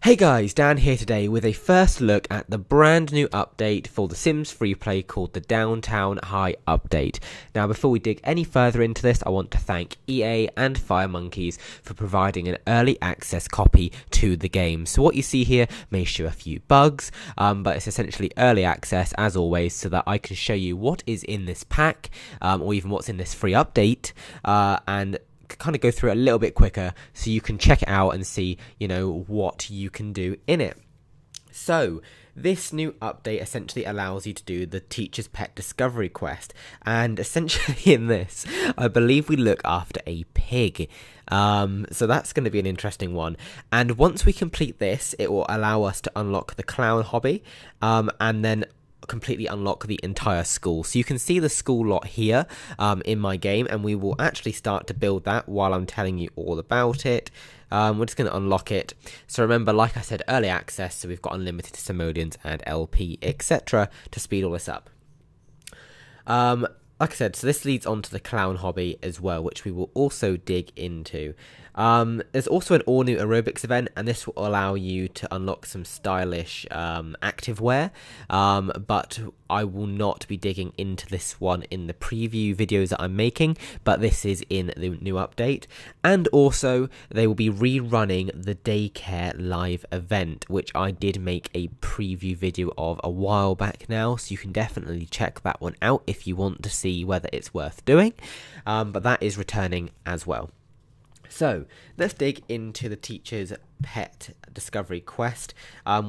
Hey guys, Dan here today with a first look at the brand new update for The Sims FreePlay called the Downtown High update. Now before we dig any further into this, I want to thank EA and FireMonkeys for providing an early access copy to the game. So what you see here may show a few bugs, but it's essentially early access as always so that I can show you what is in this pack, or even what's in this free update, and kind of go through it a little bit quicker so you can check it out and see, you know, what you can do in it. So this new update essentially allows you to do the Teacher's Pet Discovery quest, and essentially in this, I believe we look after a pig. So that's going to be an interesting one. And once we complete this, it will allow us to unlock the clown hobby, and then completely unlock the entire school. So you can see the school lot here in my game, and we will actually start to build that while I'm telling you all about it. We're just going to unlock it. So remember, like I said, early access, so we've got unlimited simoleons and LP, etc. to speed all this up. Like I said, so this leads on to the clown hobby as well, which we will also dig into. There's also an all-new aerobics event, and this will allow you to unlock some stylish activewear, but I will not be digging into this one in the preview videos that I'm making, but this is in the new update. And also, they will be rerunning the daycare live event, which I did make a preview video of a while back now, so you can definitely check that one out if you want to see whether it's worth doing, but that is returning as well. So let's dig into the Teacher's Pet Discovery quest.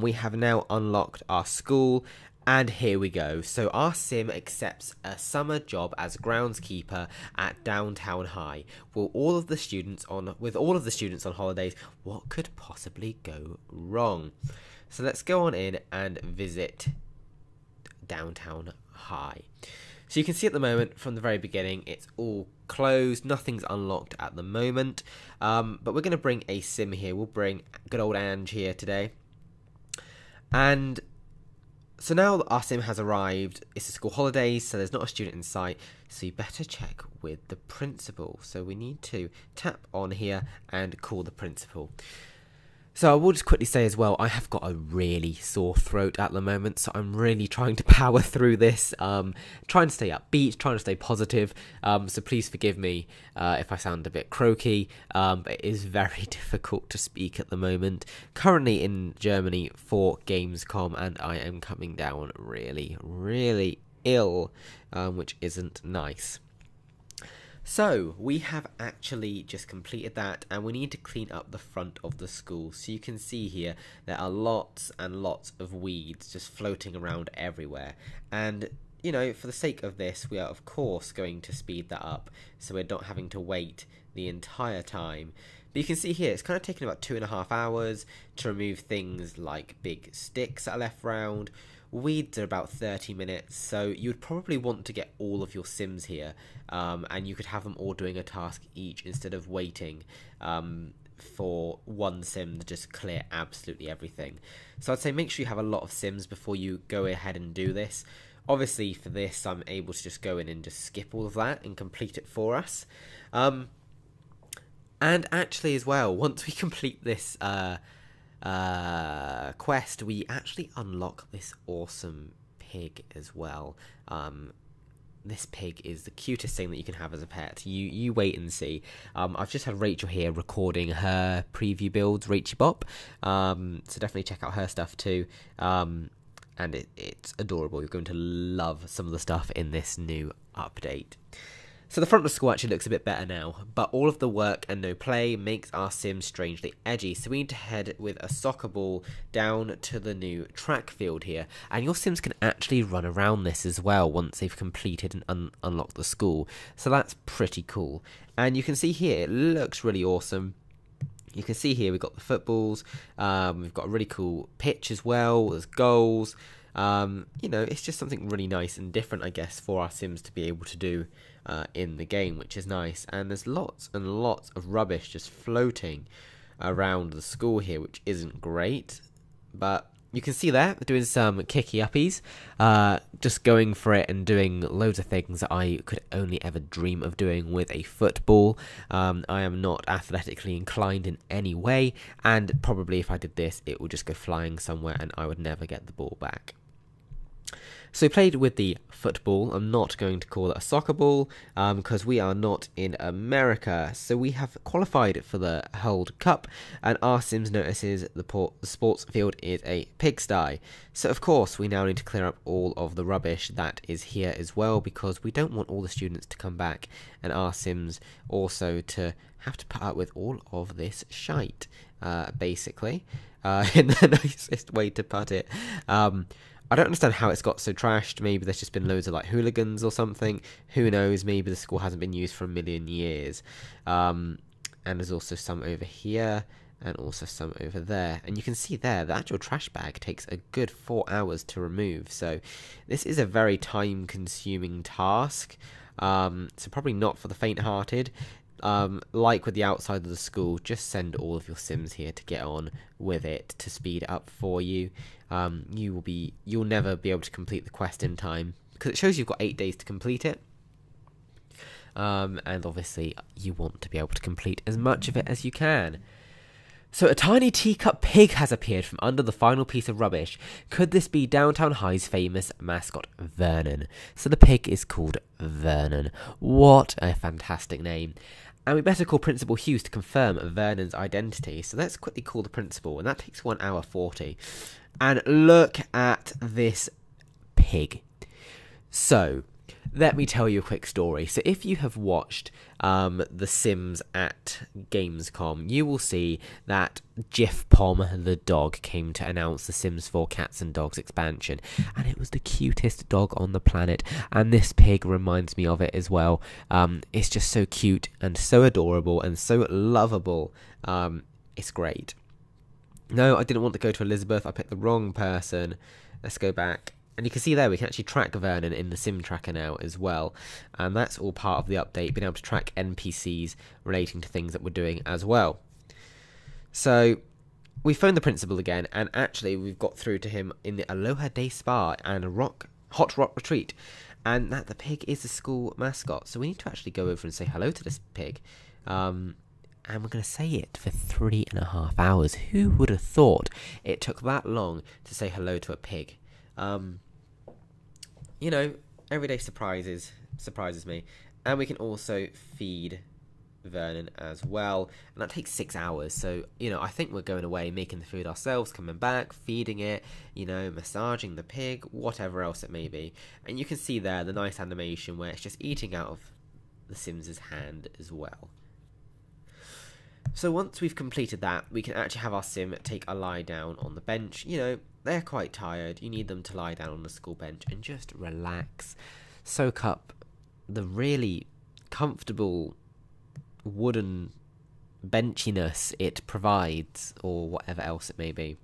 We have now unlocked our school, and here we go. So our sim accepts a summer job as groundskeeper at Downtown High. With all of the students on holidays, what could possibly go wrong? So let's go on in and visit Downtown High. So you can see at the moment, from the very beginning, it's all closed, nothing's unlocked at the moment, but we're going to bring a sim here. We'll bring good old Ange here today. And so now that our sim has arrived, it's the school holidays, so there's not a student in sight, so you better check with the principal. So we need to tap on here and call the principal. So I will just quickly say as well, I have got a really sore throat at the moment, so I'm really trying to power through this, trying to stay upbeat, trying to stay positive, so please forgive me if I sound a bit croaky, but it is very difficult to speak at the moment. Currently in Germany for Gamescom, and I am coming down really, really ill, which isn't nice. So we have actually just completed that, and we need to clean up the front of the school. So you can see here there are lots and lots of weeds just floating around everywhere, and you know, for the sake of this, we are of course going to speed that up so we're not having to wait the entire time. But you can see here it's kind of taken about 2.5 hours to remove things like big sticks that are left round. Weeds are about 30 minutes, so you would probably want to get all of your sims here, and you could have them all doing a task each instead of waiting for one sim to just clear absolutely everything. So I'd say make sure you have a lot of sims before you go ahead and do this. Obviously for this I'm able to just go in and just skip all of that and complete it for us. And actually as well, once we complete this quest, we actually unlock this awesome pig as well. This pig is the cutest thing that you can have as a pet. You wait and see. I've just had Rachel here recording her preview builds, Rachy Bop, so definitely check out her stuff too, and it's adorable. You're going to love some of the stuff in this new update. So the front of the school actually looks a bit better now, but all of the work and no play makes our sim strangely edgy, so we need to head with a soccer ball down to the new track field here, and your sims can actually run around this as well once they've completed and unlocked the school, so that's pretty cool. And you can see here, it looks really awesome. You can see here we've got the footballs, we've got a really cool pitch as well, there's goals. You know, it's just something really nice and different, I guess, for our sims to be able to do in the game, which is nice. And there's lots and lots of rubbish just floating around the school here, which isn't great, but you can see there, doing some kicky uppies, just going for it and doing loads of things that I could only ever dream of doing with a football. I am not athletically inclined in any way, and probably if I did this, it would just go flying somewhere and I would never get the ball back. So we played with the football. I'm not going to call it a soccer ball because we are not in America. So we have qualified for the World Cup, and our Sims notices the sports field is a pigsty. So of course we now need to clear up all of the rubbish that is here as well, because we don't want all the students to come back and our Sims also to have to put up with all of this shite, basically, in the nicest way to put it. I don't understand how it's got so trashed. Maybe there's just been loads of like hooligans or something. Who knows? Maybe the school hasn't been used for a million years. And there's also some over here and also some over there. And you can see there, the actual trash bag takes a good 4 hours to remove. So this is a very time-consuming task. So probably not for the faint-hearted. Like with the outside of the school, just send all of your Sims here to get on with it to speed it up for you. You'll never be able to complete the quest in time because it shows you've got 8 days to complete it. And obviously you want to be able to complete as much of it as you can. So a tiny teacup pig has appeared from under the final piece of rubbish. Could this be Downtown High's famous mascot, Vernon? So the pig is called Vernon. What a fantastic name. And we better call Principal Hughes to confirm Vernon's identity. So let's quickly call the principal, and that takes 1 hour 40. And look at this pig. So let me tell you a quick story. So if you have watched The Sims at Gamescom, you will see that Jif Pom the dog came to announce the Sims 4 Cats and Dogs expansion, and it was the cutest dog on the planet, and this pig reminds me of it as well. It's just so cute and so adorable and so lovable. It's great. No, I didn't want to go to Elizabeth. I picked the wrong person. Let's go back. And you can see there we can actually track Vernon in the Sim Tracker now as well. And that's all part of the update, being able to track NPCs relating to things that we're doing as well. So we phoned the principal again, and actually we've got through to him in the Aloha Day Spa and a hot rock retreat. And that the pig is the school mascot. So we need to actually go over and say hello to this pig. And we're going to say it for 3.5 hours. Who would have thought it took that long to say hello to a pig? You know, everyday surprises me. And we can also feed Vernon as well, and that takes 6 hours. So, you know, I think we're going away, making the food ourselves, coming back, feeding it, you know, massaging the pig, whatever else it may be. And you can see there the nice animation where it's just eating out of the Sims' hand as well. So once we've completed that, we can actually have our Sim take a lie down on the bench. You know, they're quite tired. You need them to lie down on the school bench and just relax. Soak up the really comfortable wooden benchiness it provides, or whatever else it may be.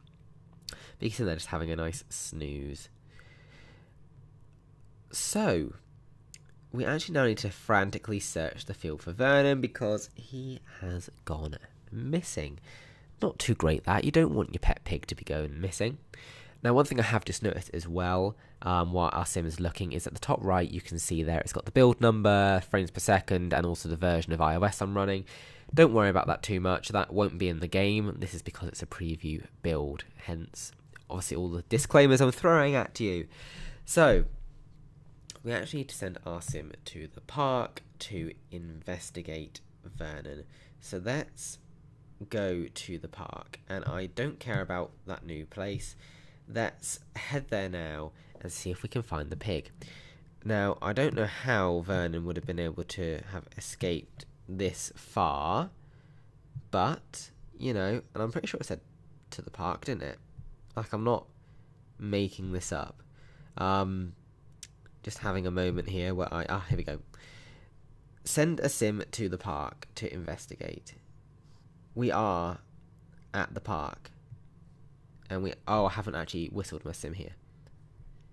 Because they're just having a nice snooze. So we actually now need to frantically search the field for Vernon because he has gone missing. Not too great that. You don't want your pet pig to be going missing. Now, one thing I have just noticed as well, while our sim is looking, is at the top right you can see there it's got the build number, frames per second, and also the version of iOS I'm running. Don't worry about that too much. That won't be in the game. This is because it's a preview build. Hence, obviously, all the disclaimers I'm throwing at you. So we actually need to send our sim to the park to investigate Vernon. So let's go to the park, and I don't care about that new place. Let's head there now and see if we can find the pig. Now, I don't know how Vernon would have been able to have escaped this far, but, you know, and I'm pretty sure it said to the park, didn't it? Like, I'm not making this up. Just having a moment here where here we go. Send a sim to the park to investigate. We are at the park. And I haven't actually whistled my sim here.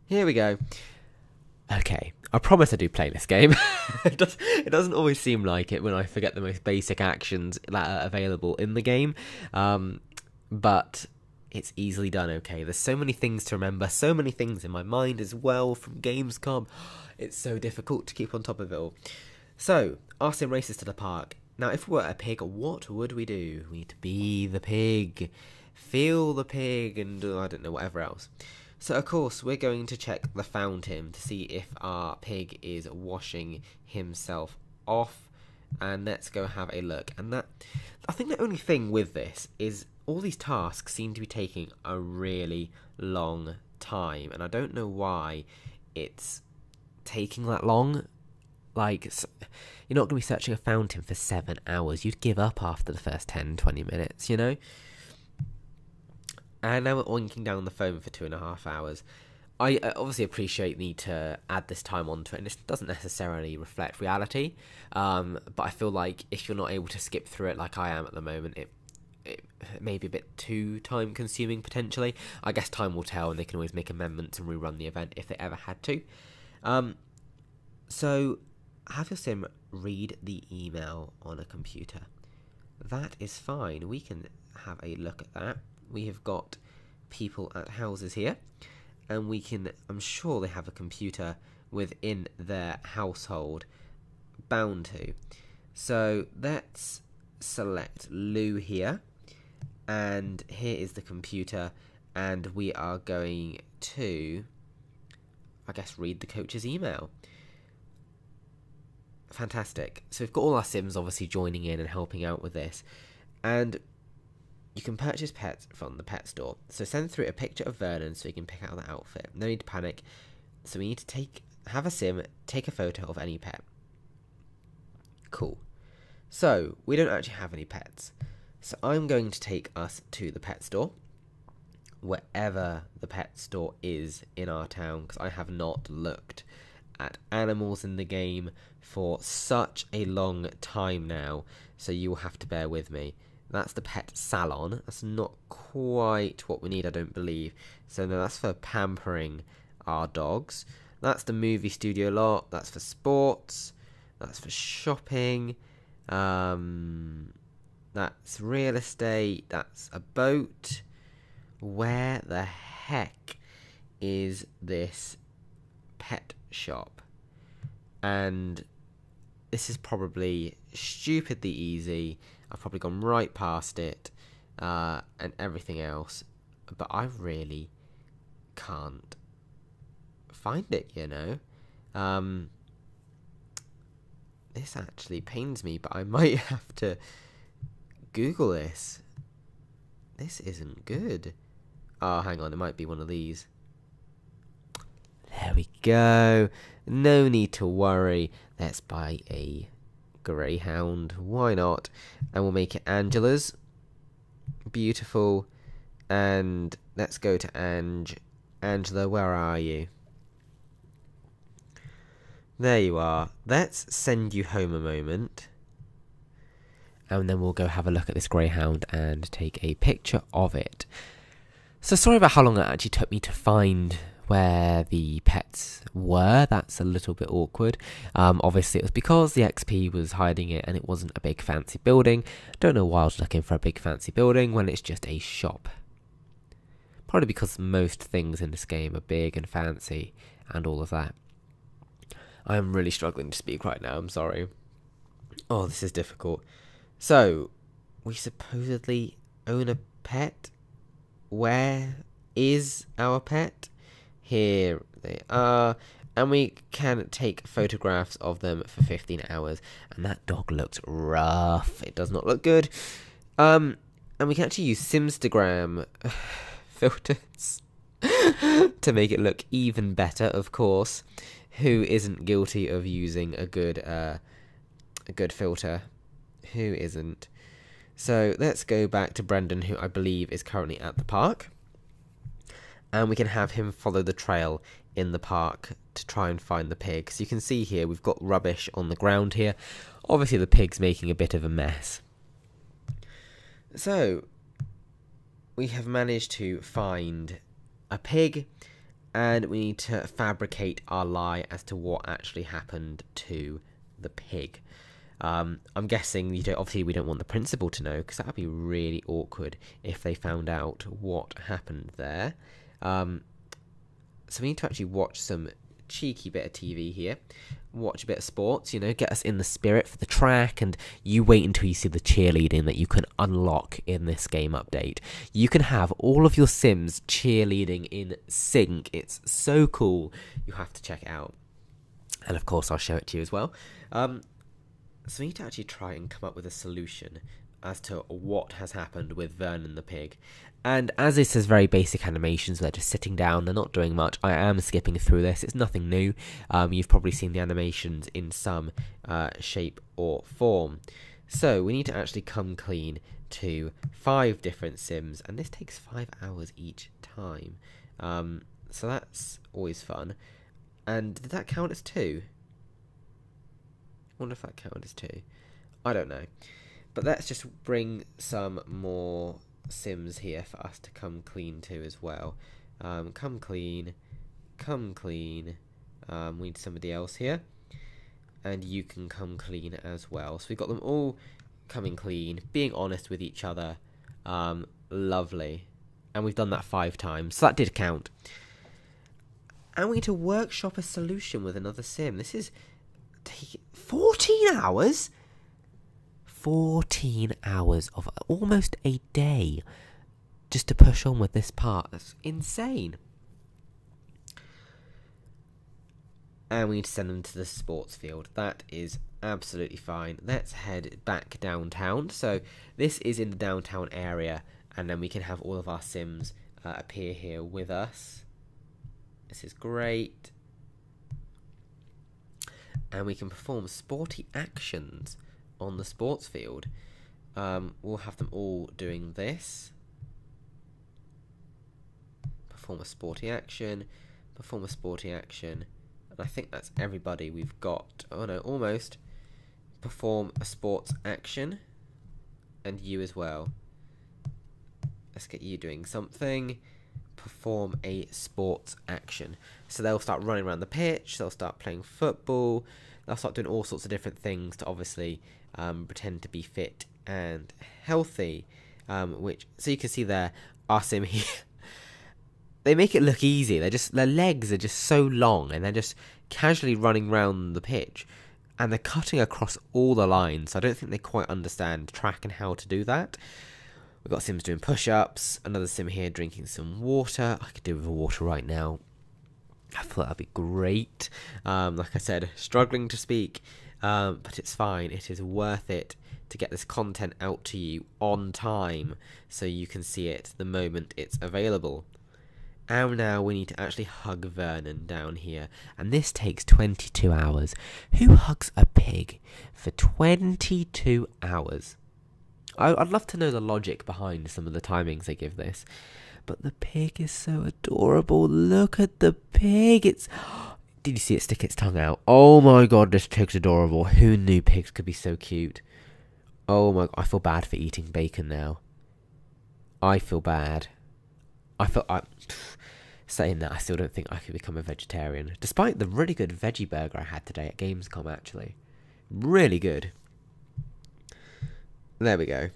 Here we go. Okay, I promise I do play this game. It doesn't always seem like it when I forget the most basic actions that are available in the game. But it's easily done, okay? There's so many things to remember, so many things in my mind as well from Gamescom. It's so difficult to keep on top of it all. So, our sim races to the park. Now, if we were a pig, what would we do? We'd be the pig, feel the pig, and I don't know, whatever else. So, of course, we're going to check the fountain to see if our pig is washing himself off. And let's go have a look. And I think the only thing with this is all these tasks seem to be taking a really long time. And I don't know why it's taking that long. Like, you're not going to be searching a fountain for 7 hours. You'd give up after the first 10, 20 minutes, you know? And now we're oinking down the phone for 2.5 hours. I obviously appreciate the need to add this time onto it, and this doesn't necessarily reflect reality. But I feel like if you're not able to skip through it like I am at the moment, it may be a bit too time consuming potentially. I guess time will tell, and they can always make amendments and rerun the event if they ever had to. So have your sim read the email on a computer. That is fine. We can have a look at that. We have got people at houses here, and we can, I'm sure they have a computer within their household, bound to. So let's select Lou here, and here is the computer, and we are going to, I guess, read the coach's email. Fantastic. So we've got all our sims obviously joining in and helping out with this, and you can purchase pets from the pet store. So send through a picture of Vernon so you can pick out the outfit. No need to panic. So we need to have a sim take a photo of any pet. Cool. So we don't actually have any pets. So I'm going to take us to the pet store, wherever the pet store is in our town, because I have not looked at animals in the game for such a long time now. So you will have to bear with me. That's the pet salon. That's not quite what we need, I don't believe. So no, that's for pampering our dogs. That's the movie studio lot. That's for sports. That's for shopping. That's real estate. That's a boat. Where the heck is this pet shop? And this is probably stupidly easy. I've probably gone right past it and everything else, but I really can't find it, you know. This actually pains me, but I might have to Google this. This isn't good. Oh, hang on, it might be one of these. There we go. No need to worry. Let's buy a greyhound. Why not? And we'll make it Angela's. Beautiful. And let's go to Angela, where are you? There you are. Let's send you home a moment. And then we'll go have a look at this greyhound and take a picture of it. So sorry about how long it actually took me to find where the pets were. That's a little bit awkward. Obviously it was because the XP was hiding it and it wasn't a big fancy building. Don't know why I was looking for a big fancy building when it's just a shop. Probably because most things in this game are big and fancy and all of that. I'm really struggling to speak right now, I'm sorry. Oh, this is difficult. So, we supposedly own a pet. Where is our pet? Here they are. And we can take photographs of them for 15 hours. And that dog looks rough. It does not look good. And we can actually use Simstagram filters to make it look even better, of course. Who isn't guilty of using a good filter? Who isn't? So let's go back to Brendan, who I believe is currently at the park. And we can have him follow the trail in the park to try and find the pig. So you can see here, we've got rubbish on the ground here. Obviously the pig's making a bit of a mess. So, we have managed to find a pig. And we need to fabricate our lie as to what actually happened to the pig. I'm guessing obviously we don't want the principal to know, because that would be really awkward if they found out what happened there. So we need to actually watch some cheeky bit of TV here, watch a bit of sports, get us in the spirit for the track, and you wait until you see the cheerleading that you can unlock in this game update. You can have all of your Sims cheerleading in sync. It's so cool. You have to check it out. And of course I'll show it to you as well. So we need to actually try and come up with a solution as to what has happened with Vernon the pig. And as this is very basic animations, they're just sitting down, they're not doing much, I am skipping through this, it's nothing new. You've probably seen the animations in some shape or form. So we need to actually come clean to 5 different Sims, and this takes 5 hours each time. So that's always fun. And did that count as 2? I wonder if that counted as 2. I don't know. But let's just bring some more Sims here for us to come clean to as well. Come clean. We need somebody else here. And you can come clean as well. So we've got them all coming clean, being honest with each other. Lovely. And we've done that 5 times. So that did count. And we need to workshop a solution with another Sim. This is taking 14 hours? 14 hours of almost a day just to push on with this part. That's insane. And we need to send them to the sports field. That is absolutely fine. Let's head back downtown. So this is in the downtown area, and then we can have all of our Sims appear here with us. This is great. And we can perform sporty actions on the sports field. We'll have them all doing this. Perform a sporty action. Perform a sporty action. And I think that's everybody we've got. Oh no, almost. Perform a sports action. And you as well. Let's get you doing something. Perform a sports action. So they'll start running around the pitch, they'll start playing football, they'll start doing all sorts of different things to obviously pretend to be fit and healthy. So you can see there, our Sim here, they make it look easy. Their legs are just so long, and they're just casually running around the pitch, and they're cutting across all the lines. So I don't think they quite understand track and how to do that. We've got Sims doing push-ups, another Sim here drinking some water. I could do with a water right now. I thought that'd be great. Like I said, struggling to speak, but it's fine. It is worth it to get this content out to you on time so you can see it the moment it's available. And now we need to actually hug Vernon down here, and this takes 22 hours. Who hugs a pig for 22 hours? I'd love to know the logic behind some of the timings they give this. But the pig is so adorable. Look at the pig. Did you see it stick its tongue out? Oh my god, this pig's adorable. Who knew pigs could be so cute? Oh my god, I feel bad for eating bacon now. I feel bad. Saying that, I still don't think I could become a vegetarian. Despite the really good veggie burger I had today at Gamescom, actually. Really good. There we go.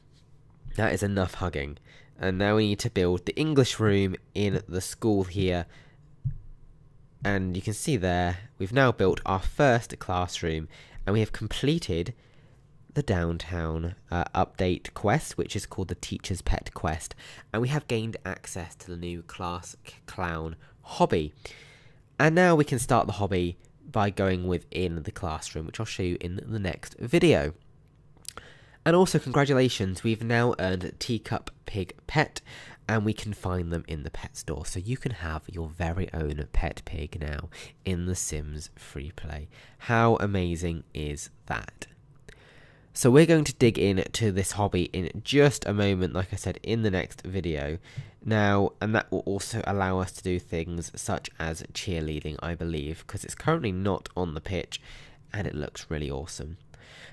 That is enough hugging. And now we need to build the English room in the school here. And you can see there, we've now built our first classroom. And we have completed the downtown update quest, which is called the Teacher's Pet quest. And we have gained access to the new class clown hobby. And now we can start the hobby by going within the classroom, which I'll show you in the next video. And also, congratulations, we've now earned Teacup Pig Pet, and we can find them in the pet store. So you can have your very own pet pig now in The Sims FreePlay. How amazing is that? So we're going to dig into this hobby in just a moment, like I said, in the next video. Now, and that will also allow us to do things such as cheerleading, I believe, because it's currently not on the pitch, and it looks really awesome.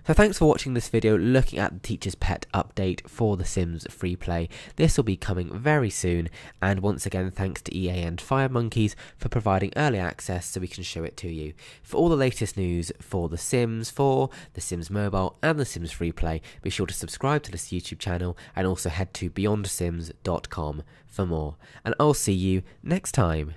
So thanks for watching this video looking at the Teacher's Pet update for The Sims FreePlay. This will be coming very soon, and once again thanks to EA and FireMonkeys for providing early access so we can show it to you. For all the latest news for The Sims 4, The Sims Mobile and The Sims FreePlay, be sure to subscribe to this YouTube channel and also head to beyondsims.com for more. And I'll see you next time.